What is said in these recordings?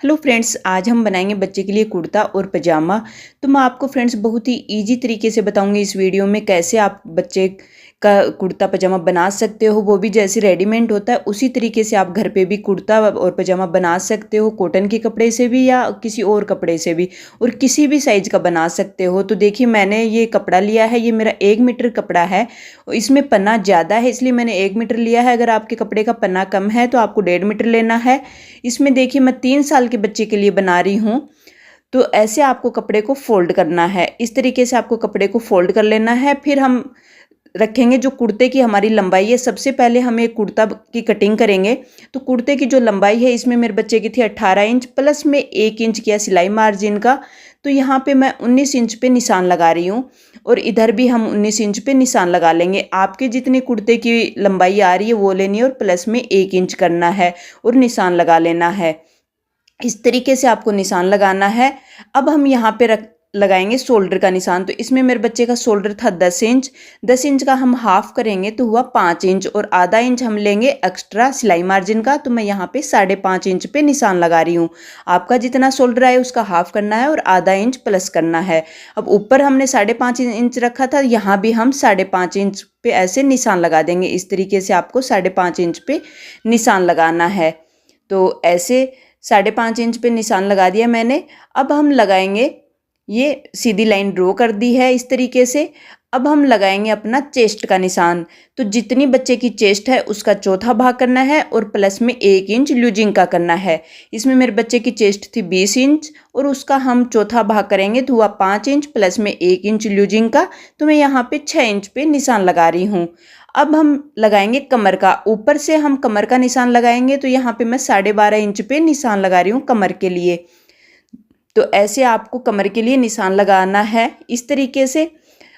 Hello friends, आज हम बनाएंगे बच्चे के लिए कुर्ता और पजामा। तो मैं आपको फ्रेंड्स बहुत ही इजी तरीके से बताऊंगी इस वीडियो में कैसे आप बच्चे का कुर्ता पजामा बना सकते हो, वो भी जैसे रेडीमेड होता है उसी तरीके से आप घर पे भी कुर्ता और पजामा बना सकते हो, कॉटन के कपड़े से भी या किसी और कपड़े से भी, और किसी भी साइज़ का बना सकते हो। तो देखिए, मैंने ये कपड़ा लिया है, ये मेरा 1 मीटर कपड़ा है। इसमें पन्ना ज़्यादा है इसलिए मैंने 1 मीटर लिया है। अगर आपके कपड़े का पन्ना कम है तो आपको 1.5 मीटर लेना है। इसमें देखिए, मैं 3 साल के बच्चे के लिए बना रही हूँ। तो ऐसे आपको कपड़े को फोल्ड करना है, इस तरीके से आपको कपड़े को फोल्ड कर लेना है। फिर हम रखेंगे जो कुर्ते की हमारी लंबाई है। सबसे पहले हम एक कुर्ता की कटिंग करेंगे। तो कुर्ते की जो लंबाई है, इसमें मेरे बच्चे की थी 18 इंच, प्लस में 1 इंच किया सिलाई मार्जिन का। तो यहाँ पे मैं 19 इंच पे निशान लगा रही हूँ, और इधर भी हम 19 इंच पे निशान लगा लेंगे। आपके जितने कुर्ते की लंबाई आ रही है वो लेनी है, और प्लस में 1 इंच करना है और निशान लगा लेना है। इस तरीके से आपको निशान लगाना है। अब हम यहाँ पे लगाएंगे शोल्डर का निशान। तो इसमें मेरे बच्चे का शोल्डर था 10 इंच। 10 इंच का हम हाफ करेंगे तो हुआ 5 इंच, और आधा इंच हम लेंगे एक्स्ट्रा सिलाई मार्जिन का। तो मैं यहाँ पे 5.5 इंच पे निशान लगा रही हूँ। आपका जितना शोल्डर आए उसका हाफ करना है और आधा इंच प्लस करना है। अब ऊपर हमने 5.5 इंच रखा था, यहाँ भी हम 5.5 इंच पे ऐसे निशान लगा देंगे। इस तरीके से आपको 5.5 इंच पे निशान लगाना है। तो ऐसे 5.5 इंच पे निशान लगा दिया मैंने। अब हम लगाएंगे, ये सीधी लाइन ड्रॉ कर दी है इस तरीके से। अब हम लगाएंगे अपना चेस्ट का निशान। तो जितनी बच्चे की चेस्ट है उसका चौथा भाग करना है, और प्लस में 1 इंच लूजिंग का करना है। इसमें मेरे बच्चे की चेस्ट थी 20 इंच, और उसका हम चौथा भाग करेंगे तो हुआ 5 इंच, प्लस में 1 इंच लूजिंग का। तो मैं यहाँ पे 6 इंच पे निशान लगा रही हूँ। अब हम लगाएंगे कमर का। ऊपर से हम कमर का निशान लगाएंगे, तो यहाँ पे मैं 12.5 इंच पे निशान लगा रही हूँ कमर के लिए। तो ऐसे आपको कमर के लिए निशान लगाना है इस तरीके से।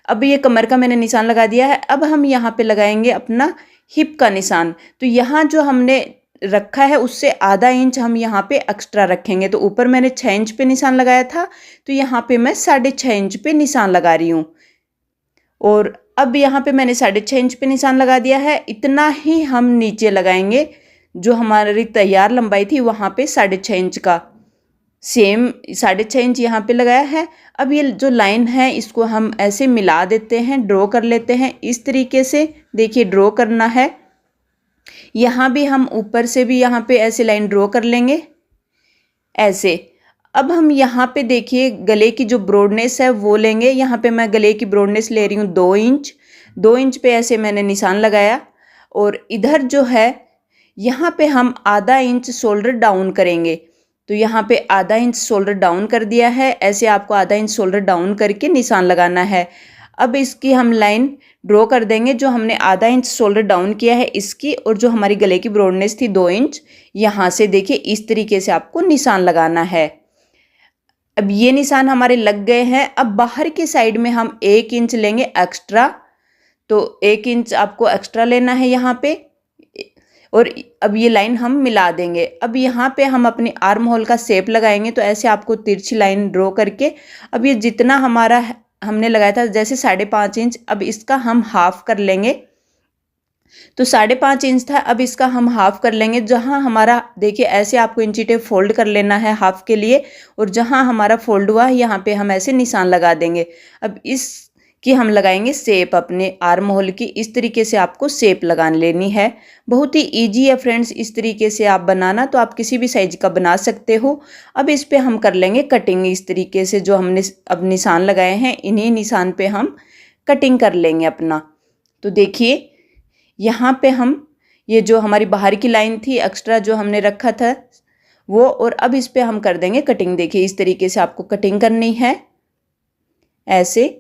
अब ये कमर का मैंने निशान लगा दिया है। अब हम यहाँ पे लगाएंगे अपना हिप का निशान। तो यहाँ जो हमने रखा है उससे आधा इंच हम यहाँ पे एक्स्ट्रा रखेंगे। तो ऊपर मैंने 6 इंच पे निशान लगाया था, तो यहाँ पे मैं 6.5 इंच पे निशान लगा रही हूँ। और अब यहाँ पे मैंने 6.5 इंच पे निशान लगा दिया है। इतना ही हम नीचे लगाएंगे। जो हमारी तैयार लंबाई थी वहाँ पे 6.5 इंच का सेम 6.5 इंच यहाँ पे लगाया है। अब ये जो लाइन है इसको हम ऐसे मिला देते हैं, ड्रॉ कर लेते हैं इस तरीके से। देखिए, ड्रॉ करना है। यहाँ भी हम ऊपर से भी यहाँ पे ऐसे लाइन ड्रॉ कर लेंगे ऐसे। अब हम यहाँ पे देखिए गले की जो ब्रॉडनेस है वो लेंगे। यहाँ पे मैं गले की ब्रॉडनेस ले रही हूँ 2 इंच। 2 इंच पे ऐसे मैंने निशान लगाया, और इधर जो है यहाँ पे हम आधा इंच शोल्डर डाउन करेंगे। तो यहाँ पे आधा इंच शोल्डर डाउन कर दिया है। ऐसे आपको आधा इंच शोल्डर डाउन करके निशान लगाना है। अब इसकी हम लाइन ड्रॉ कर देंगे। जो हमने आधा इंच शोल्डर डाउन किया है इसकी, और जो हमारी गले की ब्रॉडनेस थी 2 इंच, यहाँ से देखिए इस तरीके से आपको निशान लगाना है। अब ये निशान हमारे लग गए हैं। अब बाहर की साइड में हम 1 इंच लेंगे एक्स्ट्रा। तो 1 इंच आपको एक्स्ट्रा लेना है यहाँ पे, और अब ये लाइन हम मिला देंगे। अब यहाँ पे हम अपनी आर्म होल का शेप लगाएंगे। तो ऐसे आपको तिरछी लाइन ड्रॉ करके, अब ये जितना हमारा हमने लगाया था जैसे 5.5 इंच, अब इसका हम हाफ कर लेंगे। तो 5.5 इंच था, अब इसका हम हाफ कर लेंगे। जहाँ हमारा देखिए ऐसे आपको इंची टेप फोल्ड कर लेना है हाफ के लिए, और जहाँ हमारा फोल्ड हुआ यहाँ पे हम ऐसे निशान लगा देंगे। अब इस कि हम लगाएंगे शेप अपने आर्म होल की। इस तरीके से आपको शेप लगा लेनी है। बहुत ही इजी है फ्रेंड्स, इस तरीके से आप बनाना। तो आप किसी भी साइज का बना सकते हो। अब इस पे हम कर लेंगे कटिंग। इस तरीके से जो हमने अब निशान लगाए हैं इन्हीं निशान पे हम कटिंग कर लेंगे अपना। तो देखिए यहाँ पे हम ये जो हमारी बाहर की लाइन थी एक्स्ट्रा जो हमने रखा था वो, और अब इस पे हम कर देंगे कटिंग। देखिए इस तरीके से आपको कटिंग करनी है ऐसे।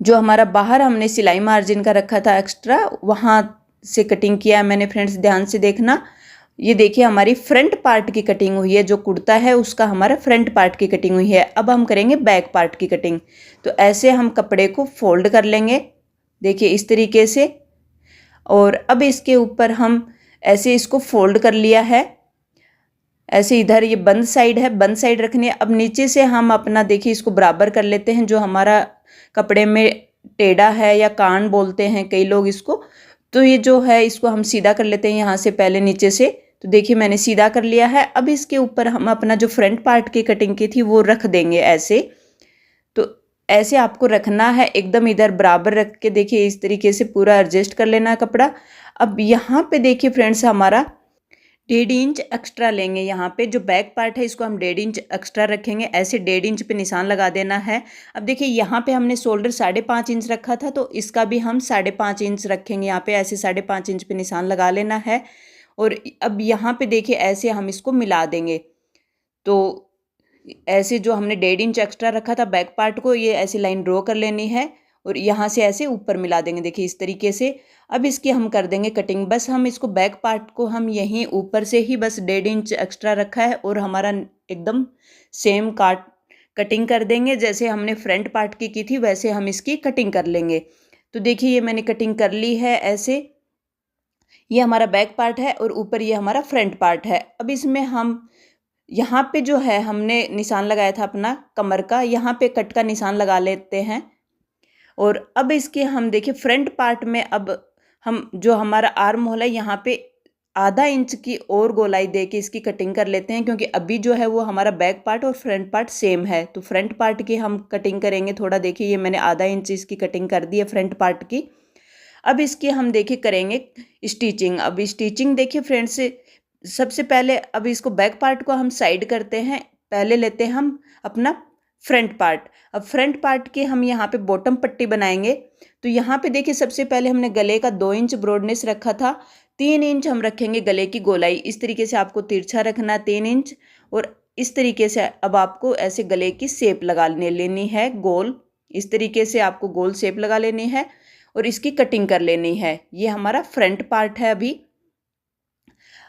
जो हमारा बाहर हमने सिलाई मार्जिन का रखा था एक्स्ट्रा, वहाँ से कटिंग किया है मैंने फ्रेंड्स, ध्यान से देखना। ये देखिए हमारी फ्रंट पार्ट की कटिंग हुई है। जो कुर्ता है उसका हमारा फ्रंट पार्ट की कटिंग हुई है। अब हम करेंगे बैक पार्ट की कटिंग। तो ऐसे हम कपड़े को फोल्ड कर लेंगे, देखिए इस तरीके से। और अब इसके ऊपर हम ऐसे इसको फोल्ड कर लिया है ऐसे। इधर ये बंद साइड है, बंद साइड रखनी है। अब नीचे से हम अपना देखिए इसको बराबर कर लेते हैं। जो हमारा कपड़े में टेढ़ा है या कान बोलते हैं कई लोग इसको, तो ये जो है इसको हम सीधा कर लेते हैं यहाँ से पहले नीचे से तो देखिए मैंने सीधा कर लिया है। अब इसके ऊपर हम अपना जो फ्रंट पार्ट की कटिंग की थी वो रख देंगे ऐसे। तो ऐसे आपको रखना है, एकदम इधर बराबर रख के देखिए इस तरीके से पूरा एडजस्ट कर लेना है कपड़ा। अब यहाँ पे देखिए फ्रेंड्स हमारा 1.5 इंच एक्स्ट्रा लेंगे। यहाँ पे जो बैक पार्ट है इसको हम 1.5 इंच एक्स्ट्रा रखेंगे, ऐसे 1.5 इंच पे निशान लगा देना है। अब देखिए यहाँ पे हमने शोल्डर 5.5 इंच रखा था, तो इसका भी हम 5.5 इंच रखेंगे। यहाँ पे ऐसे 5.5 इंच पे निशान लगा लेना है। और अब यहाँ पे देखिए ऐसे हम इसको मिला देंगे। तो ऐसे जो हमने 1.5 इंच एक्स्ट्रा रखा था बैक पार्ट को, ये ऐसी लाइन ड्रॉ कर लेनी है और यहाँ से ऐसे ऊपर मिला देंगे, देखिए इस तरीके से। अब इसकी हम कर देंगे कटिंग। बस हम इसको बैक पार्ट को हम यहीं ऊपर से ही बस 1.5 इंच एक्स्ट्रा रखा है और हमारा एकदम सेम कटिंग कर देंगे। जैसे हमने फ्रंट पार्ट की थी वैसे हम इसकी कटिंग कर लेंगे। तो देखिए ये मैंने कटिंग कर ली है ऐसे। ये हमारा बैक पार्ट है और ऊपर ये हमारा फ्रंट पार्ट है। अब इसमें हम यहाँ पे जो है हमने निशान लगाया था अपना कमर का, यहाँ पे कट का निशान लगा लेते हैं। और अब इसके हम देखिए फ्रंट पार्ट में अब हम जो हमारा आर्म होल है यहाँ पे आधा इंच की और गोलाई दे के इसकी कटिंग कर लेते हैं, क्योंकि अभी जो है वो हमारा बैक पार्ट और फ्रंट पार्ट सेम है। तो फ्रंट पार्ट की हम कटिंग करेंगे थोड़ा। देखिए ये मैंने आधा इंच इसकी कटिंग कर दी है फ्रंट पार्ट की। अब इसकी हम देखिए करेंगे स्टिचिंग। अब स्टिचिंग देखिए फ्रेंड्स, सबसे पहले अब इसको बैक पार्ट को हम साइड करते हैं। पहले लेते हैं हम अपना फ्रंट पार्ट। अब फ्रंट पार्ट के हम यहाँ पे बॉटम पट्टी बनाएंगे। तो यहाँ पे देखिए सबसे पहले हमने गले का 2 इंच ब्रॉडनेस रखा था, 3 इंच हम रखेंगे गले की गोलाई। इस तरीके से आपको तिरछा रखना 3 इंच। और इस तरीके से अब आपको ऐसे गले की शेप लगा लेनी है गोल। इस तरीके से आपको गोल शेप लगा लेनी है और इसकी कटिंग कर लेनी है। ये हमारा फ्रंट पार्ट है।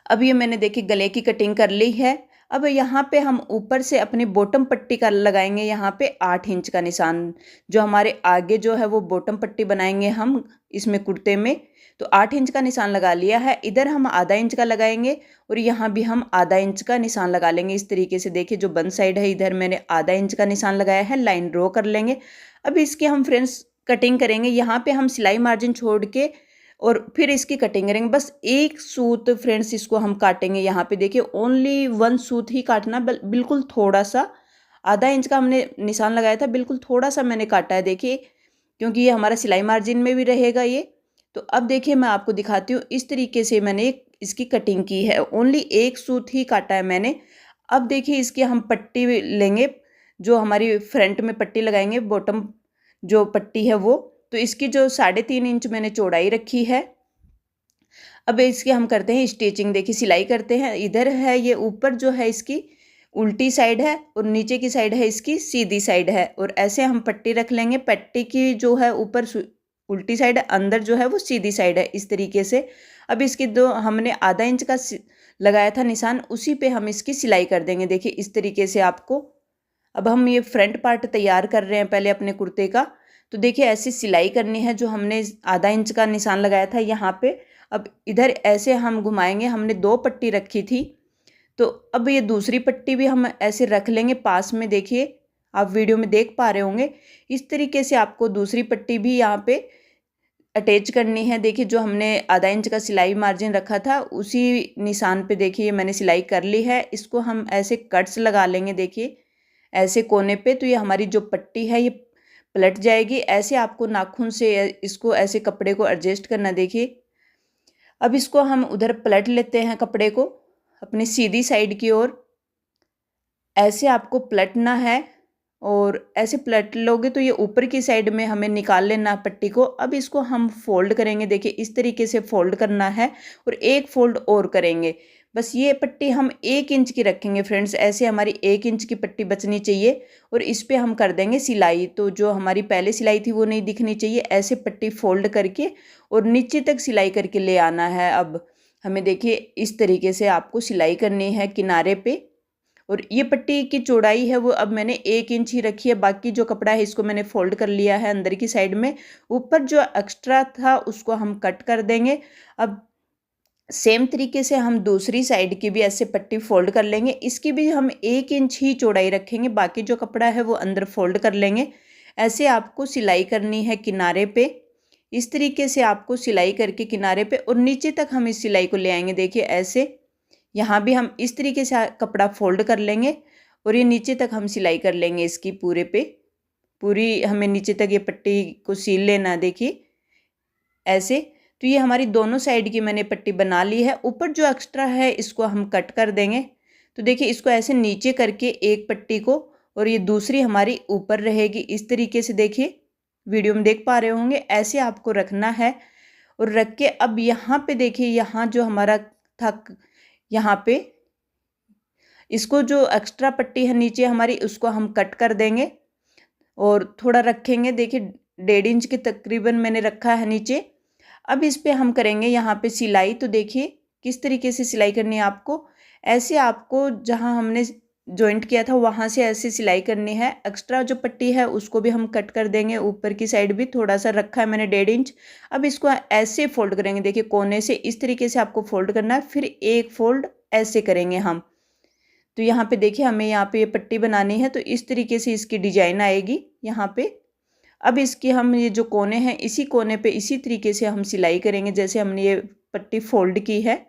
अब ये मैंने देखिए गले की कटिंग कर ली है। अब यहाँ पे हम ऊपर से अपनी बॉटम पट्टी का लगाएंगे यहाँ पे 8 इंच का निशान। जो हमारे आगे जो है वो बॉटम पट्टी बनाएंगे हम इसमें कुर्ते में। तो 8 इंच का निशान लगा लिया है। इधर हम आधा इंच का लगाएंगे और यहाँ भी हम आधा इंच का निशान लगा लेंगे। इस तरीके से देखिए जो बंद साइड है इधर मैंने आधा इंच का निशान लगाया है, लाइन ड्रॉ कर लेंगे। अब इसकी हम फ्रेंड्स कटिंग करेंगे। यहाँ पे हम सिलाई मार्जिन छोड़ के और फिर इसकी कटिंग करेंगे। बस एक सूत फ्रेंड्स इसको हम काटेंगे। यहाँ पे देखिए ओनली 1 सूत ही काटना, बिल्कुल थोड़ा सा, आधा इंच का हमने निशान लगाया था, बिल्कुल थोड़ा सा मैंने काटा है देखिए, क्योंकि ये हमारा सिलाई मार्जिन में भी रहेगा ये। तो अब देखिए मैं आपको दिखाती हूँ, इस तरीके से मैंने इसकी कटिंग की है। ओनली एक सूत ही काटा है मैंने। अब देखिए इसकी हम पट्टी लेंगे, जो हमारी फ्रंट में पट्टी लगाएंगे, बॉटम जो पट्टी है वो। तो इसकी जो 3.5 इंच मैंने चौड़ाई रखी है। अब इसकी हम करते हैं स्टिचिंग। देखिए सिलाई करते हैं। इधर है ये ऊपर जो है इसकी उल्टी साइड है और नीचे की साइड है इसकी सीधी साइड है। और ऐसे हम पट्टी रख लेंगे। पट्टी की जो है ऊपर उल्टी साइड है, अंदर जो है वो सीधी साइड है, इस तरीके से। अब इसकी जो हमने आधा इंच का लगाया था निशान, उसी पे हम इसकी सिलाई कर देंगे। देखिए इस तरीके से आपको। अब हम ये फ्रंट पार्ट तैयार कर रहे हैं पहले अपने कुर्ते का। तो देखिए ऐसी सिलाई करनी है। जो हमने आधा इंच का निशान लगाया था यहाँ पे, अब इधर ऐसे हम घुमाएंगे। हमने 2 पट्टी रखी थी, तो अब ये दूसरी पट्टी भी हम ऐसे रख लेंगे पास में। देखिए आप वीडियो में देख पा रहे होंगे, इस तरीके से आपको दूसरी पट्टी भी यहाँ पे अटैच करनी है। देखिए जो हमने आधा इंच का सिलाई मार्जिन रखा था उसी निशान पे देखिए मैंने सिलाई कर ली है। इसको हम ऐसे कट्स लगा लेंगे देखिए ऐसे कोने पे। तो ये हमारी जो पट्टी है ये पलट जाएगी। ऐसे आपको नाखून से इसको ऐसे कपड़े को एडजस्ट करना। देखिए अब इसको हम उधर पलट लेते हैं कपड़े को अपनी सीधी साइड की ओर। ऐसे आपको पलटना है और ऐसे पलट लोगे तो ये ऊपर की साइड में हमें निकाल लेना पट्टी को। अब इसको हम फोल्ड करेंगे। देखिए इस तरीके से फोल्ड करना है और एक फोल्ड और करेंगे। बस ये पट्टी हम 1 इंच की रखेंगे फ्रेंड्स। ऐसे हमारी 1 इंच की पट्टी बचनी चाहिए और इस पे हम कर देंगे सिलाई। तो जो हमारी पहले सिलाई थी वो नहीं दिखनी चाहिए। ऐसे पट्टी फोल्ड करके और नीचे तक सिलाई करके ले आना है। अब हमें देखिए इस तरीके से आपको सिलाई करनी है किनारे पे। और ये पट्टी की चौड़ाई है वो अब मैंने 1 इंच ही रखी है। बाकी जो कपड़ा है इसको मैंने फोल्ड कर लिया है अंदर की साइड में। ऊपर जो एक्स्ट्रा था उसको हम कट कर देंगे। अब सेम तरीके से हम दूसरी साइड की भी ऐसे पट्टी फोल्ड कर लेंगे। इसकी भी हम 1 इंच ही चौड़ाई रखेंगे। बाकी जो कपड़ा है वो अंदर फोल्ड कर लेंगे। ऐसे आपको सिलाई करनी है किनारे पे। इस तरीके से आपको सिलाई करके किनारे पे और नीचे तक हम इस सिलाई को ले आएंगे। देखिए ऐसे यहाँ भी हम इस तरीके से कपड़ा फोल्ड कर लेंगे और ये नीचे तक हम सिलाई कर लेंगे इसकी पूरे पे। पूरी हमें नीचे तक ये पट्टी को सील लेना, देखिए ऐसे। तो ये हमारी दोनों साइड की मैंने पट्टी बना ली है। ऊपर जो एक्स्ट्रा है इसको हम कट कर देंगे। तो देखिए इसको ऐसे नीचे करके एक पट्टी को, और ये दूसरी हमारी ऊपर रहेगी इस तरीके से, देखिए वीडियो में देख पा रहे होंगे। ऐसे आपको रखना है और रख के अब यहाँ पे देखिए, यहाँ जो हमारा था, यहाँ पे इसको जो एक्स्ट्रा पट्टी है नीचे हमारी, उसको हम कट कर देंगे और थोड़ा रखेंगे। देखिए 1.5 इंच के तकरीबन मैंने रखा है नीचे। अब इस पे हम करेंगे यहाँ पे सिलाई। तो देखिए किस तरीके से सिलाई करनी है आपको। ऐसे आपको जहाँ हमने जॉइंट किया था वहाँ से ऐसे सिलाई करनी है। एक्स्ट्रा जो पट्टी है उसको भी हम कट कर देंगे। ऊपर की साइड भी थोड़ा सा रखा है मैंने 1.5 इंच। अब इसको ऐसे फोल्ड करेंगे, देखिए कोने से इस तरीके से आपको फोल्ड करना है, फिर एक फोल्ड ऐसे करेंगे हम। तो यहाँ पे देखिए हमें यहाँ पे ये पट्टी बनानी है, तो इस तरीके से इसकी डिजाइन आएगी यहाँ पे। अब इसकी हम ये जो कोने हैं, इसी कोने पे इसी तरीके से हम सिलाई करेंगे जैसे हमने ये पट्टी फोल्ड की है,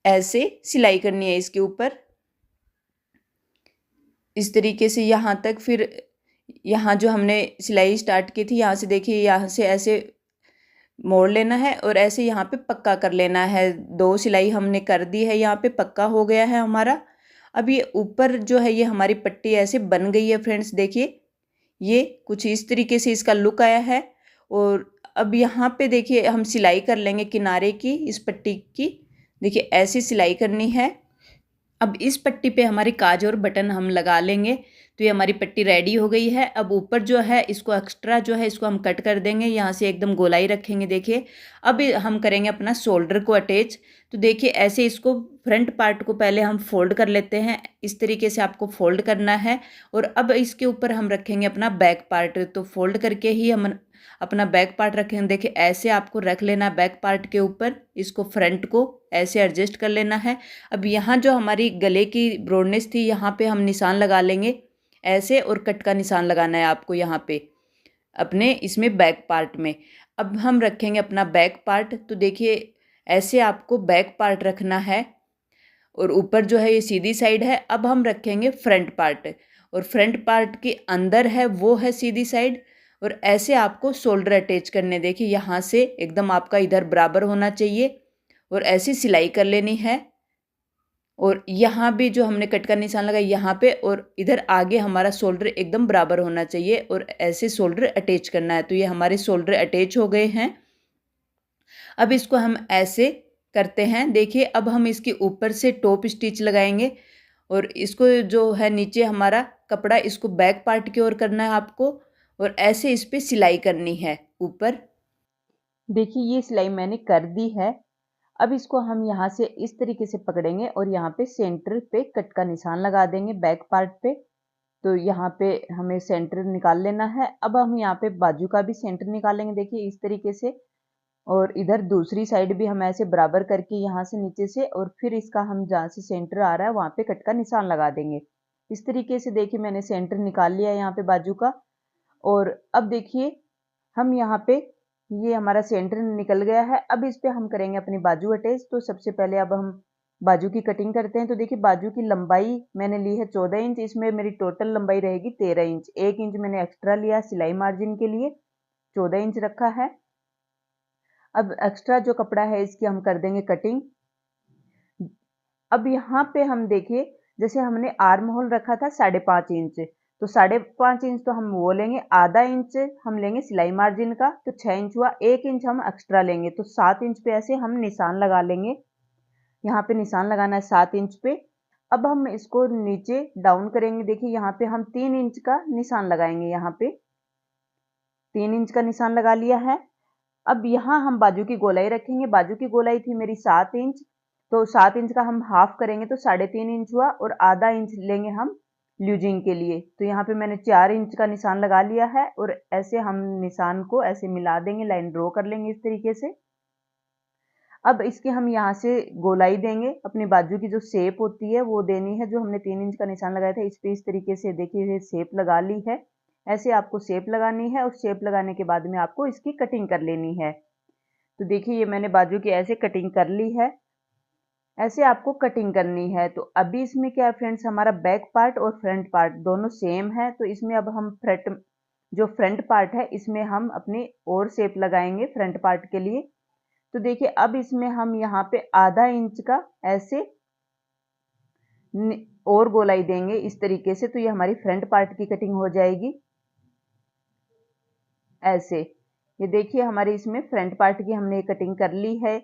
ऐसे सिलाई करनी है इसके ऊपर इस तरीके से यहाँ तक। फिर यहाँ जो हमने सिलाई स्टार्ट की थी, यहाँ से देखिए, यहाँ से ऐसे मोड़ लेना है और ऐसे यहाँ पे पक्का कर लेना है। 2 सिलाई हमने कर दी है, यहाँ पे पक्का हो गया है हमारा। अब ये ऊपर जो है ये हमारी पट्टी ऐसे बन गई है फ्रेंड्स, देखिए ये कुछ इस तरीके से इसका लुक आया है। और अब यहाँ पे देखिए हम सिलाई कर लेंगे किनारे की, इस पट्टी की देखिए ऐसी सिलाई करनी है। अब इस पट्टी पे हमारी काज और बटन हम लगा लेंगे। तो ये हमारी पट्टी रेडी हो गई है। अब ऊपर जो है इसको एक्स्ट्रा जो है इसको हम कट कर देंगे, यहाँ से एकदम गोलाई रखेंगे, देखिए। अब हम करेंगे अपना शोल्डर को अटैच। तो देखिए ऐसे इसको फ्रंट पार्ट को पहले हम फोल्ड कर लेते हैं, इस तरीके से आपको फोल्ड करना है। और अब इसके ऊपर हम रखेंगे अपना बैक पार्ट। तो फोल्ड करके ही हम अपना बैक पार्ट रखेंगे, देखिए ऐसे आपको रख लेना बैक पार्ट के ऊपर। इसको फ्रंट को ऐसे एडजस्ट कर लेना है। अब यहाँ जो हमारी गले की ब्रॉडनेस थी, यहाँ पे हम निशान लगा लेंगे ऐसे, और कट का निशान लगाना है आपको यहाँ पे अपने इसमें बैक पार्ट में। अब हम रखेंगे अपना बैक पार्ट। तो देखिए ऐसे आपको बैक पार्ट रखना है और ऊपर जो है ये सीधी साइड है। अब हम रखेंगे फ्रंट पार्ट, और फ्रंट पार्ट के अंदर है वो है सीधी साइड। और ऐसे आपको शोल्डर अटैच करने, देखिए यहाँ से एकदम आपका इधर बराबर होना चाहिए और ऐसी सिलाई कर लेनी है। और यहाँ भी जो हमने कट का निशान लगाया यहाँ पे, और इधर आगे हमारा शोल्डर एकदम बराबर होना चाहिए और ऐसे शोल्डर अटैच करना है। तो ये हमारे शोल्डर अटैच हो गए हैं। अब इसको हम ऐसे करते हैं, देखिए अब हम इसके ऊपर से टॉप स्टिच लगाएंगे और इसको जो है नीचे हमारा कपड़ा, इसको बैक पार्ट की ओर करना है आपको और ऐसे इस पे सिलाई करनी है ऊपर। देखिए ये सिलाई मैंने कर दी है। अब इसको हम यहाँ से इस तरीके से पकड़ेंगे और यहाँ पे सेंटर पे कट का निशान लगा देंगे बैक पार्ट पे। तो यहाँ पे हमें सेंटर निकाल लेना है। अब हम यहाँ पे बाजू का भी सेंटर निकालेंगे, देखिए इस तरीके से। और इधर दूसरी साइड भी हम ऐसे बराबर करके यहाँ से नीचे से, और फिर इसका हम जहाँ से सेंटर आ रहा है वहाँ पे कट का निशान लगा देंगे इस तरीके से। देखिए मैंने सेंटर निकाल लिया है यहाँ पे बाजू का। और अब देखिए हम यहाँ पे, ये हमारा सेंटर निकल गया है। अब इस पे हम करेंगे अपनी बाजू अटैच। तो सबसे पहले अब हम बाजू की कटिंग करते हैं। तो देखिए बाजू की लंबाई मैंने ली है 14 इंच, इसमें मेरी टोटल लंबाई रहेगी 13 इंच। 1 इंच मैंने एक्स्ट्रा लिया सिलाई मार्जिन के लिए, 14 इंच रखा है। अब एक्स्ट्रा जो कपड़ा है इसकी हम कर देंगे कटिंग। अब यहाँ पे हम देखिए, जैसे हमने आर्म होल रखा था 5.5 इंच, तो 5.5 इंच तो हम वो लेंगे, आधा इंच हम लेंगे सिलाई मार्जिन का, तो 6 इंच हुआ। 1 इंच हम एक्स्ट्रा लेंगे, तो 7 इंच पे ऐसे हम निशान लगा लेंगे। यहाँ पे निशान लगाना है 7 इंच पे। अब हम इसको नीचे डाउन करेंगे, देखिए यहाँ पे हम 3 इंच का निशान लगाएंगे। यहाँ पे 3 इंच का निशान लगा लिया है। अब यहाँ हम बाजू की गोलाई रखेंगे। बाजू की गोलाई थी मेरी 7 इंच, तो 7 इंच का हम हाफ करेंगे तो 3.5 इंच हुआ, और आधा इंच लेंगे हम ल्यूजिंग के लिए। तो यहाँ पे मैंने 4 इंच का निशान लगा लिया है और ऐसे हम निशान को ऐसे मिला देंगे, लाइन ड्रॉ कर लेंगे इस तरीके से। अब इसके हम यहाँ से गोलाई देंगे, अपनी बाजू की जो शेप होती है वो देनी है। जो हमने 3 इंच का निशान लगाया था इस पे इस तरीके से देखिए शेप लगा ली है। ऐसे आपको शेप लगानी है और शेप लगाने के बाद में आपको इसकी कटिंग कर लेनी है। तो देखिए ये मैंने बाजू की ऐसे कटिंग कर ली है। ऐसे आपको कटिंग करनी है। तो अभी इसमें क्या है फ्रेंड्स, हमारा बैक पार्ट और फ्रंट पार्ट दोनों सेम है, तो इसमें अब हम फ्रंट पार्ट है इसमें हम अपनी और शेप लगाएंगे फ्रंट पार्ट के लिए। तो देखिए अब इसमें हम यहाँ पे आधा इंच का ऐसे और गोलाई देंगे इस तरीके से, तो ये हमारी फ्रंट पार्ट की कटिंग हो जाएगी ऐसे। ये देखिए हमारे इसमें फ्रंट पार्ट की हमने कटिंग कर ली है।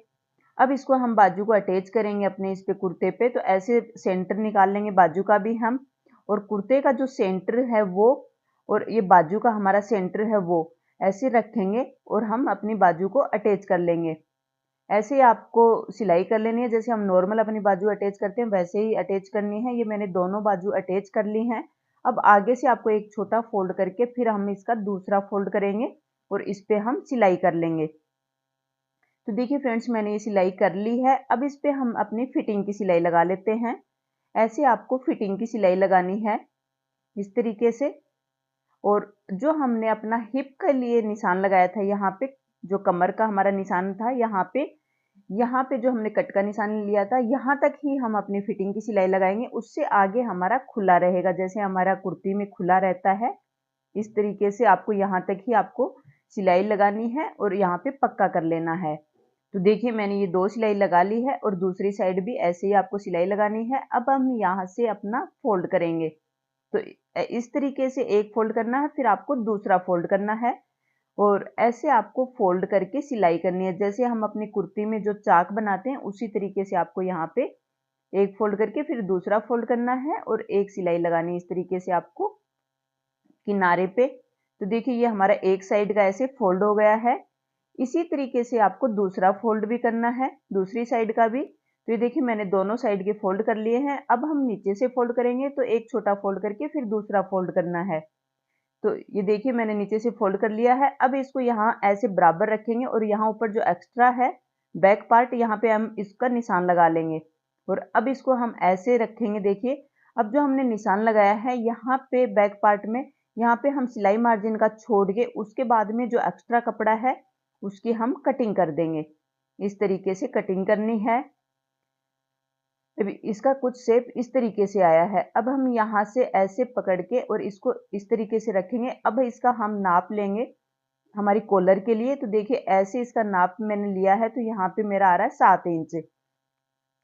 अब इसको हम बाजू को अटैच करेंगे अपने इस पे कुर्ते पे, तो ऐसे सेंटर निकाल लेंगे बाजू का भी हम, और कुर्ते का जो सेंटर है वो और ये बाजू का हमारा सेंटर है वो ऐसे रखेंगे और हम अपनी बाजू को अटैच कर लेंगे। ऐसे ही आपको सिलाई कर लेनी है, जैसे हम नॉर्मल अपनी बाजू अटैच करते हैं वैसे ही अटैच करनी है। ये मैंने दोनों बाजू अटैच कर ली हैं। अब आगे से आपको एक छोटा फोल्ड करके फिर हम इसका दूसरा फोल्ड करेंगे और इस पे हम सिलाई कर लेंगे। तो देखिए फ्रेंड्स मैंने ये सिलाई कर ली है। अब इस पे हम अपनी फिटिंग की सिलाई लगा लेते हैं। ऐसे आपको फिटिंग की सिलाई लगानी है इस तरीके से। और जो हमने अपना हिप के लिए निशान लगाया था यहाँ पे, जो कमर का हमारा निशान था यहाँ पे जो हमने कट का निशान लिया था, यहाँ तक ही हम अपनी फिटिंग की सिलाई लगाएंगे। उससे आगे हमारा खुला रहेगा, जैसे हमारा कुर्ती में खुला रहता है इस तरीके से आपको यहाँ तक ही आपको सिलाई लगानी है और यहाँ पे पक्का कर लेना है। तो देखिए मैंने ये 2 सिलाई लगा ली है और दूसरी साइड भी ऐसे ही आपको सिलाई लगानी है। अब हम यहाँ से अपना फोल्ड करेंगे, तो इस तरीके से एक फोल्ड करना है, फिर आपको दूसरा फोल्ड करना है और ऐसे आपको फोल्ड करके सिलाई करनी है। जैसे हम अपनी कुर्ती में जो चाक बनाते हैं उसी तरीके से आपको यहाँ पे एक फोल्ड करके फिर दूसरा फोल्ड करना है और एक सिलाई लगानी है इस तरीके से आपको किनारे पे। तो देखिए ये हमारा एक साइड का ऐसे फोल्ड हो गया है। इसी तरीके से आपको दूसरा फोल्ड भी करना है, दूसरी साइड का भी। तो ये देखिए मैंने दोनों साइड के फोल्ड कर लिए हैं। अब हम नीचे से फोल्ड करेंगे, तो एक छोटा फोल्ड करके फिर दूसरा फोल्ड करना है। तो ये देखिए मैंने नीचे से फोल्ड कर लिया है। अब इसको यहाँ ऐसे बराबर रखेंगे और यहाँ ऊपर जो एक्स्ट्रा है बैक पार्ट, यहाँ पे हम इसका निशान लगा लेंगे और अब इसको हम ऐसे रखेंगे। देखिए अब जो हमने निशान लगाया है यहाँ पे बैक पार्ट में, यहाँ पे हम सिलाई मार्जिन का छोड़ के उसके बाद में जो एक्स्ट्रा कपड़ा है उसकी हम कटिंग कर देंगे। इस तरीके से कटिंग करनी है। अभी इसका कुछ शेप इस तरीके से आया है। अब हम यहाँ से ऐसे पकड़ के और इसको इस तरीके से रखेंगे। अब इसका हम नाप लेंगे हमारी कॉलर के लिए। तो देखिए ऐसे इसका नाप मैंने लिया है, तो यहाँ पे मेरा आ रहा है 7 इंच।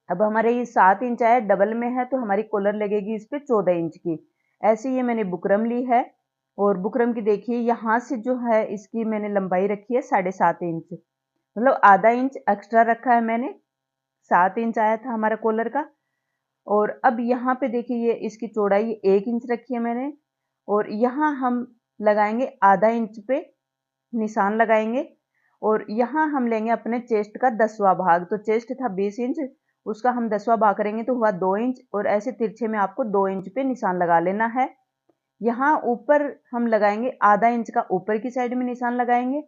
अब हमारे ये 7 इंच आया, डबल में है तो हमारी कॉलर लगेगी इस पे 14 इंच की। ऐसे ये मैंने बुकरम ली है और बुकरम की देखिए यहाँ से जो है इसकी मैंने लंबाई रखी है 7.5 इंच, मतलब आधा इंच एक्स्ट्रा रखा है मैंने। 7 इंच आया था हमारा कॉलर का। और अब यहाँ पे देखिए ये इसकी चौड़ाई 1 इंच रखी है मैंने और यहाँ हम लगाएंगे आधा इंच पे निशान लगाएंगे और यहाँ हम लेंगे अपने चेस्ट का 10वां भाग। तो चेस्ट था 20 इंच, उसका हम 10वां भाग करेंगे तो हुआ 2 इंच और ऐसे तिरछे में आपको 2 इंच पे निशान लगा लेना है। यहाँ ऊपर हम लगाएंगे आधा इंच का, ऊपर की साइड में निशान लगाएंगे।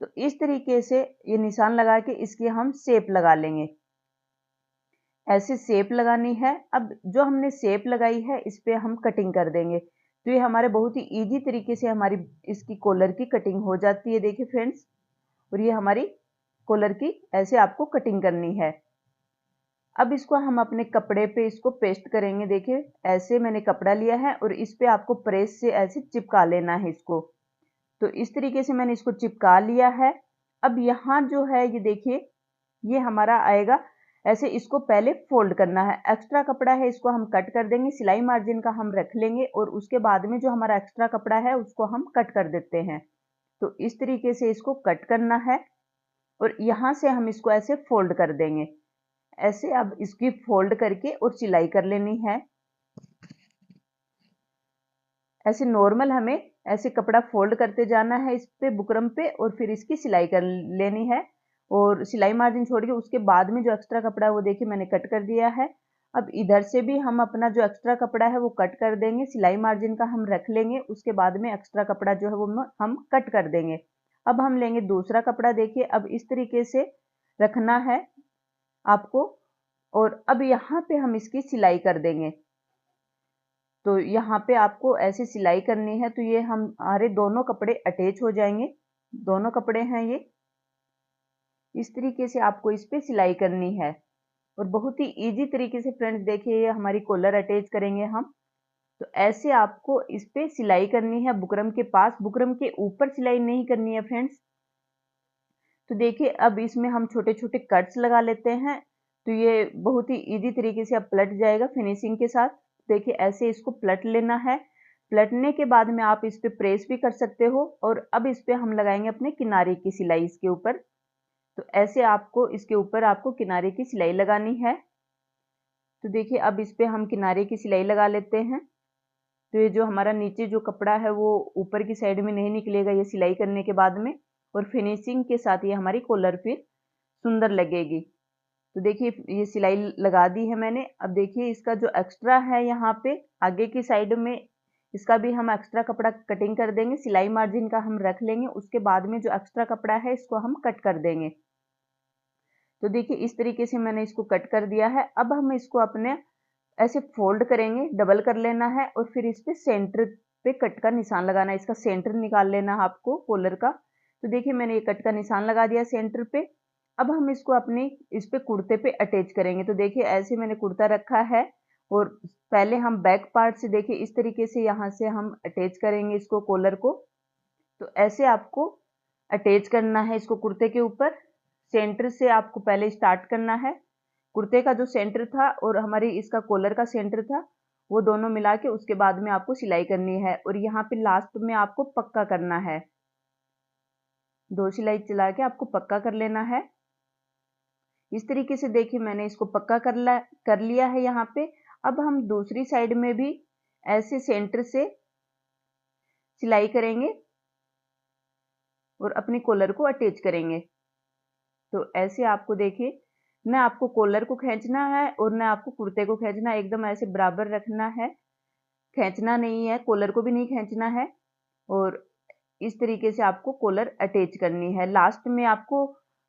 तो इस तरीके से ये निशान लगा के इसकी हम शेप लगा लेंगे। ऐसे शेप लगानी है। अब जो हमने शेप लगाई है इस पे हम कटिंग कर देंगे। तो ये हमारे बहुत ही इजी तरीके से हमारी इसकी कॉलर की कटिंग हो जाती है। देखिए फ्रेंड्स, और ये हमारी कॉलर की ऐसे आपको कटिंग करनी है। अब इसको हम अपने कपड़े पे इसको पेस्ट करेंगे। देखिए ऐसे मैंने कपड़ा लिया है और इस पे आपको प्रेस से ऐसे चिपका लेना है इसको। तो इस तरीके से मैंने इसको चिपका लिया है। अब यहाँ जो है ये देखिए ये हमारा आएगा ऐसे, इसको पहले फोल्ड करना है। एक्स्ट्रा कपड़ा है इसको हम कट कर देंगे, सिलाई मार्जिन का हम रख लेंगे और उसके बाद में जो हमारा एक्स्ट्रा कपड़ा है उसको हम कट कर देते हैं। तो इस तरीके से इसको कट करना है और यहाँ से हम इसको ऐसे फोल्ड कर देंगे। ऐसे अब इसकी फोल्ड करके और सिलाई कर लेनी है। ऐसे नॉर्मल हमें ऐसे कपड़ा फोल्ड करते जाना है इस पे बुकरम पे और फिर इसकी सिलाई कर लेनी है और सिलाई मार्जिन छोड़ के उसके बाद में जो एक्स्ट्रा कपड़ा है वो देखिए मैंने कट कर दिया है। अब इधर से भी हम अपना जो एक्स्ट्रा कपड़ा है वो कट कर देंगे, सिलाई मार्जिन का हम रख लेंगे, उसके बाद में एक्स्ट्रा कपड़ा जो है वो हम कट कर देंगे। अब हम लेंगे दूसरा कपड़ा। देखिए अब इस तरीके से रखना है आपको और अब यहाँ पे हम इसकी सिलाई कर देंगे। तो यहाँ पे आपको ऐसे सिलाई करनी है। तो ये हमारे दोनों कपड़े अटैच हो जाएंगे, दोनों कपड़े हैं ये। इस तरीके से आपको इस पे सिलाई करनी है। और बहुत ही इजी तरीके से फ्रेंड्स देखिए ये हमारी कॉलर अटैच करेंगे हम। तो ऐसे आपको इस पे सिलाई करनी है बुकरम के पास, बुकरम के ऊपर सिलाई नहीं करनी है फ्रेंड्स। तो देखिए अब इसमें हम छोटे छोटे कट्स लगा लेते हैं। तो ये बहुत ही इजी तरीके से अब पलट जाएगा फिनिशिंग के साथ। देखिए ऐसे इसको पलट लेना है। पलटने के बाद में आप इस पे प्रेस भी कर सकते हो। और अब इस पे हम लगाएंगे अपने किनारे की सिलाई इसके ऊपर। तो ऐसे आपको इसके ऊपर आपको किनारे की सिलाई लगानी है। तो देखिए अब इस पे हम किनारे की सिलाई लगा लेते हैं। तो ये जो हमारा नीचे जो कपड़ा है वो ऊपर की साइड में नहीं निकलेगा ये सिलाई करने के बाद में। और फिनिशिंग के साथ ये हमारी कॉलर फिर सुंदर लगेगी। तो देखिए ये सिलाई लगा दी है मैंने। अब देखिए इसका जो एक्स्ट्रा है यहाँ पे आगे की साइड में, इसका भी हम एक्स्ट्रा कपड़ा कटिंग कर देंगे। सिलाई मार्जिन का हम रख लेंगे, उसके बाद में जो एक्स्ट्रा कपड़ा है इसको हम कट कर देंगे। तो देखिए इस तरीके से मैंने इसको कट कर दिया है। अब हम इसको अपने ऐसे फोल्ड करेंगे, डबल कर लेना है और फिर इस पे सेंटर पे कट का निशान लगाना है। इसका सेंटर निकाल लेना है आपको कॉलर का। तो देखिए मैंने ये कट का निशान लगा दिया सेंटर पे। अब हम इसको अपने इस पे कुर्ते पे अटैच करेंगे। तो देखिए ऐसे मैंने कुर्ता रखा है और पहले हम बैक पार्ट से देखिए इस तरीके से यहाँ से हम अटैच करेंगे इसको कॉलर को। तो ऐसे आपको अटैच करना है इसको कुर्ते के ऊपर। सेंटर से आपको पहले स्टार्ट करना है। कुर्ते का जो सेंटर था और हमारी इसका कॉलर का सेंटर था वो दोनों मिला के उसके बाद में आपको सिलाई करनी है। और यहाँ पे लास्ट में आपको पक्का करना है। 2 सिलाई चला के आपको पक्का कर लेना है। इस तरीके से देखिए मैंने इसको पक्का कर लिया है यहाँ पे। अब हम दूसरी साइड में भी ऐसे सेंटर से सिलाई करेंगे और अपनी कॉलर को अटैच करेंगे। तो ऐसे आपको देखिए न आपको कॉलर को खींचना है और न आपको कुर्ते को खींचना है, एकदम ऐसे बराबर रखना है। खींचना नहीं है, कॉलर को भी नहीं खींचना है। और इस तरीके से आपको कॉलर अटैच करनी है। लास्ट में आपको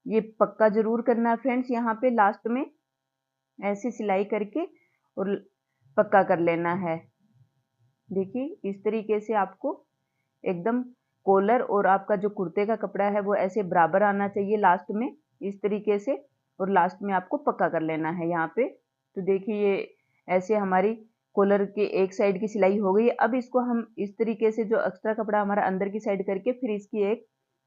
ये पक्का जरूर करना है फ्रेंड्स। यहाँ पे लास्ट में ऐसे सिलाई करके और पक्का कर लेना है। देखिए इस तरीके से आपको एकदम कॉलर और आपका जो कुर्ते का कपड़ा है वो ऐसे बराबर आना चाहिए लास्ट में, इस तरीके से। और लास्ट में आपको पक्का कर लेना है यहाँ पे। तो देखिए ये ऐसे हमारी कॉलर के एक साइड की सिलाई हो गई। अब इसको हम इस तरीके से जो एक्स्ट्रा कपड़ा हमारा अंदर की साइड करके फिर इसकी एक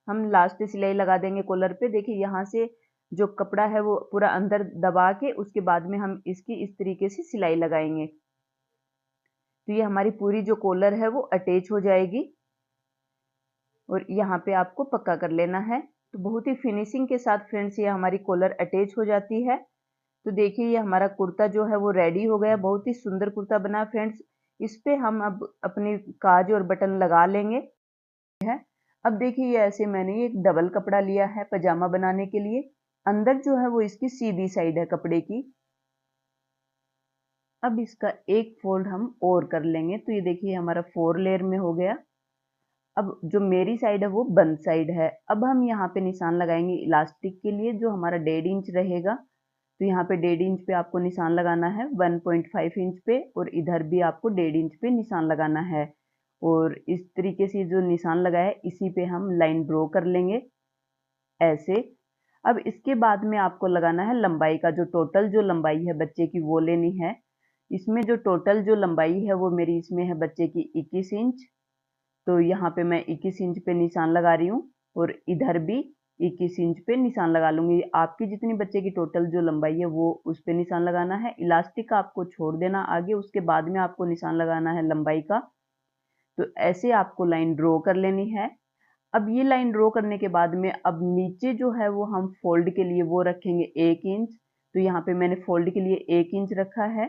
हम लास्ट सिलाई लगा देंगे कॉलर पे। देखिए यहाँ से जो कपड़ा है वो पूरा अंदर दबा के उसके बाद में हम इसकी इस तरीके से सिलाई लगाएंगे। तो ये हमारी पूरी जो कॉलर है वो अटैच हो जाएगी और यहाँ पे आपको पक्का कर लेना है। तो बहुत ही फिनिशिंग के साथ फ्रेंड्स ये हमारी कॉलर अटैच हो जाती है। तो देखिए ये हमारा कुर्ता जो है वो रेडी हो गया। बहुत ही सुंदर कुर्ता बना फ्रेंड्स। इस पे हम अब अपनी काज और बटन लगा लेंगे है। अब देखिए ये ऐसे मैंने एक डबल कपड़ा लिया है पजामा बनाने के लिए। अंदर जो है वो इसकी सीधी साइड है कपड़े की। अब इसका एक फोल्ड हम और कर लेंगे। तो ये देखिए हमारा 4 लेयर में हो गया। अब जो मेरी साइड है वो बंद साइड है। अब हम यहाँ पे निशान लगाएंगे इलास्टिक के लिए जो हमारा 1.5 इंच रहेगा। तो यहाँ पे 1.5 इंच पे आपको निशान लगाना है, 1.5 इंच पे, और इधर भी आपको 1.5 इंच पे निशान लगाना है। और इस तरीके से जो निशान लगाया है इसी पे हम लाइन ड्रॉ कर लेंगे ऐसे। अब इसके बाद में आपको लगाना है लंबाई का, जो टोटल जो लंबाई है बच्चे की वो लेनी है। इसमें जो टोटल जो लंबाई है वो मेरी इसमें है बच्चे की 21 इंच। तो यहाँ पे मैं 21 इंच पे निशान लगा रही हूँ और इधर भी 21 इंच पे निशान लगा लूंगी। आपकी जितनी बच्चे की टोटल जो लंबाई है वो उस पे निशान लगाना है। इलास्टिक आपको छोड़ देना आगे, उसके बाद में आपको निशान लगाना है लंबाई का। तो ऐसे आपको लाइन ड्रॉ कर लेनी है। अब ये लाइन ड्रॉ करने के बाद में अब नीचे जो है वो हम फोल्ड के लिए वो रखेंगे 1 इंच। तो यहाँ पे मैंने फोल्ड के लिए 1 इंच रखा है।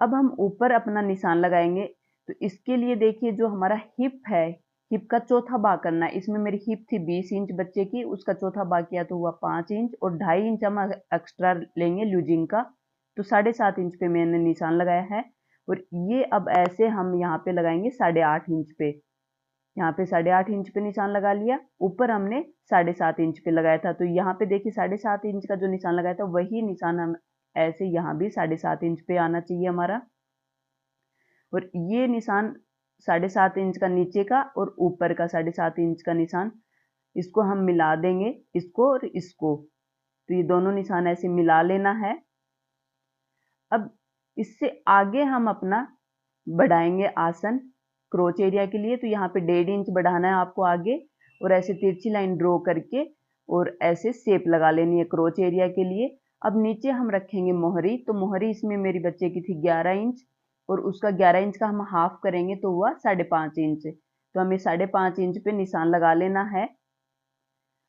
अब हम ऊपर अपना निशान लगाएंगे। तो इसके लिए देखिए जो हमारा हिप है, हिप का चौथा भाग करना है। इसमें मेरी हिप थी 20 इंच बच्चे की, उसका चौथा भाग किया तो हुआ 5 इंच, और 2.5 इंच हम एक्स्ट्रा लेंगे लूजिंग का। तो 7.5 इंच पे मैंने निशान लगाया है। और ये अब ऐसे हम यहाँ पे लगाएंगे 8.5 इंच पे। यहाँ पे 8.5 इंच पे निशान लगा लिया। ऊपर हमने 7.5 इंच पे लगाया था। तो यहाँ पे देखिए 7.5 इंच का जो निशान लगाया था वही निशान हम ऐसे यहाँ भी 7.5 इंच पे आना चाहिए हमारा। और ये निशान 7.5 इंच का नीचे का और ऊपर का 7.5 इंच का निशान, इसको हम मिला देंगे, इसको और इसको। तो ये दोनों निशान ऐसे मिला लेना है। अब इससे आगे हम अपना बढ़ाएंगे आसन क्रोच एरिया के लिए। तो यहाँ पे 1.5 इंच बढ़ाना है आपको आगे, और ऐसे तिरछी लाइन ड्रॉ करके और ऐसे शेप लगा लेनी है क्रोच एरिया के लिए। अब नीचे हम रखेंगे मोहरी। तो मोहरी इसमें मेरी बच्चे की थी 11 इंच, और उसका 11 इंच का हम हाफ करेंगे तो हुआ 5.5 इंच। तो हमें 5.5 इंच पे निशान लगा लेना है,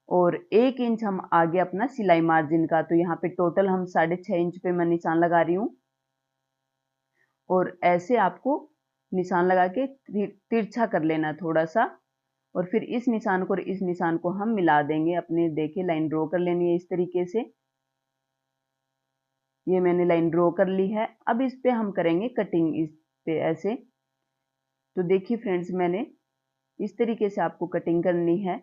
और 1 इंच हम आगे अपना सिलाई मार्जिन का। तो यहाँ पे टोटल हम 6.5 इंच पे मैं निशान लगा रही हूँ, और ऐसे आपको निशान लगा के तिरछा कर लेना थोड़ा सा, और फिर इस निशान को और इस निशान को हम मिला देंगे अपने। देखिए लाइन ड्रॉ कर लेनी है इस तरीके से। ये मैंने लाइन ड्रॉ कर ली है। अब इस पे हम करेंगे कटिंग, इस पे ऐसे। तो देखिए फ्रेंड्स, मैंने इस तरीके से आपको कटिंग करनी है।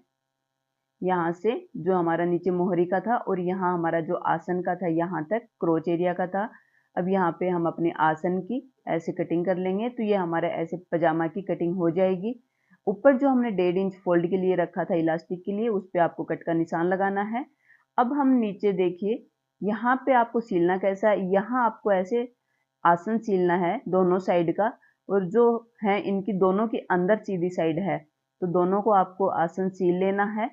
यहाँ से जो हमारा नीचे मोहरी का था और यहाँ हमारा जो आसन का था, यहाँ तक क्रोच एरिया का था। अब यहाँ पे हम अपने आसन की ऐसे कटिंग कर लेंगे। तो ये हमारा ऐसे पजामा की कटिंग हो जाएगी। ऊपर जो हमने 1.5 इंच फोल्ड के लिए रखा था इलास्टिक के लिए, उस पे आपको कट का निशान लगाना है। अब हम नीचे देखिए, यहाँ पे आपको सिलना कैसा है, यहाँ आपको ऐसे आसन सिलना है दोनों साइड का, और जो है इनकी दोनों की अंदर सीधी साइड है, तो दोनों को आपको आसन सिल लेना है।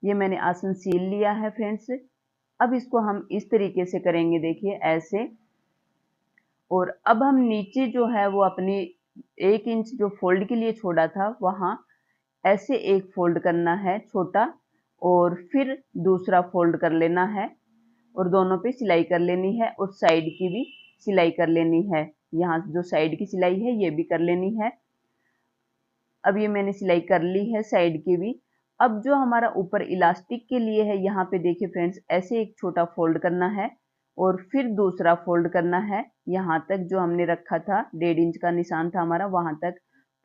ये मैंने आसन सील लिया है फ्रेंड्स। अब इसको हम इस तरीके से करेंगे, देखिए ऐसे। और अब हम नीचे जो है वो अपनी 1 इंच जो फोल्ड के लिए छोड़ा था, वहां ऐसे एक फोल्ड करना है छोटा, और फिर दूसरा फोल्ड कर लेना है, और दोनों पे सिलाई कर लेनी है, और साइड की भी सिलाई कर लेनी है। यहाँ जो साइड की सिलाई है ये भी कर लेनी है। अब ये मैंने सिलाई कर ली है साइड की भी। अब जो हमारा ऊपर इलास्टिक के लिए है, यहाँ पे देखिए फ्रेंड्स, ऐसे एक छोटा फोल्ड करना है, और फिर दूसरा फोल्ड करना है। यहाँ तक जो हमने रखा था 1.5 इंच का निशान था हमारा, वहां तक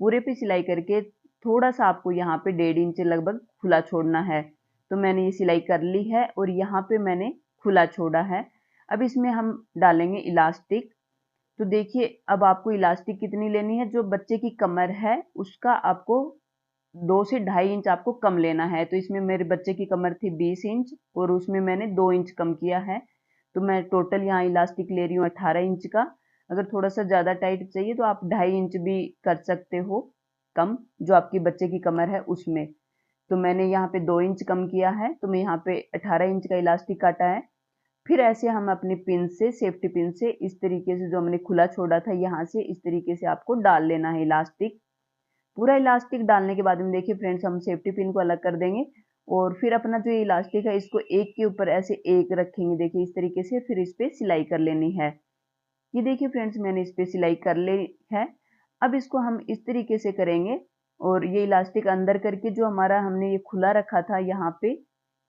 पूरे पे सिलाई करके थोड़ा सा आपको यहाँ पे 1.5 इंच लगभग खुला छोड़ना है। तो मैंने ये सिलाई कर ली है, और यहाँ पे मैंने खुला छोड़ा है। अब इसमें हम डालेंगे इलास्टिक। तो देखिए, अब आपको इलास्टिक कितनी लेनी है, जो बच्चे की कमर है उसका आपको 2 से 2.5 इंच आपको कम लेना है। तो इसमें मेरे बच्चे की कमर थी 20 इंच, और उसमें मैंने 2 इंच कम किया है। तो मैं टोटल यहाँ इलास्टिक ले रही हूँ 18 इंच का। अगर थोड़ा सा ज़्यादा टाइट चाहिए तो आप 2.5 इंच भी कर सकते हो कम, जो आपकी बच्चे की कमर है उसमें। तो मैंने यहाँ पे 2 इंच कम किया है, तो मैं यहाँ पे 18 इंच का इलास्टिक काटा है। फिर ऐसे हम अपनी पिन से, सेफ्टी पिन से इस तरीके से, जो हमने खुला छोड़ा था यहाँ से, इस तरीके से आपको डाल लेना है इलास्टिक। पूरा इलास्टिक डालने के बाद में देखिए फ्रेंड्स, हम सेफ्टी पिन को अलग कर देंगे, और फिर अपना जो इलास्टिक है इसको एक के ऊपर ऐसे एक रखेंगे, देखिए इस तरीके से। फिर इस पे सिलाई कर लेनी है। ये देखिए फ्रेंड्स, मैंने इस पे सिलाई कर ली है। अब इसको हम इस तरीके से करेंगे, और ये इलास्टिक अंदर करके जो हमारा हमने ये खुला रखा था यहाँ पे,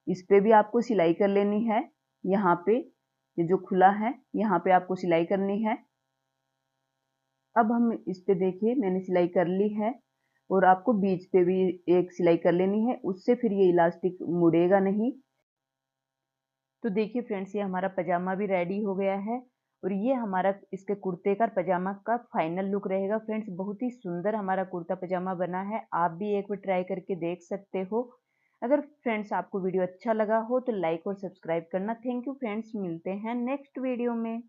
इस पे भी आपको सिलाई कर लेनी है। यहाँ पे ये जो खुला है, यहाँ पे आपको सिलाई करनी है। अब हम इस पे देखिए मैंने सिलाई कर ली है, और आपको बीच पे भी एक सिलाई कर लेनी है, उससे फिर ये इलास्टिक मुड़ेगा नहीं। तो देखिए फ्रेंड्स, ये हमारा पजामा भी रेडी हो गया है, और ये हमारा इसके कुर्ते का पजामा का फाइनल लुक रहेगा फ्रेंड्स। बहुत ही सुंदर हमारा कुर्ता पजामा बना है। आप भी एक बार ट्राई करके देख सकते हो। अगर फ्रेंड्स आपको वीडियो अच्छा लगा हो तो लाइक और सब्सक्राइब करना। थैंक यू फ्रेंड्स, मिलते हैं नेक्स्ट वीडियो में।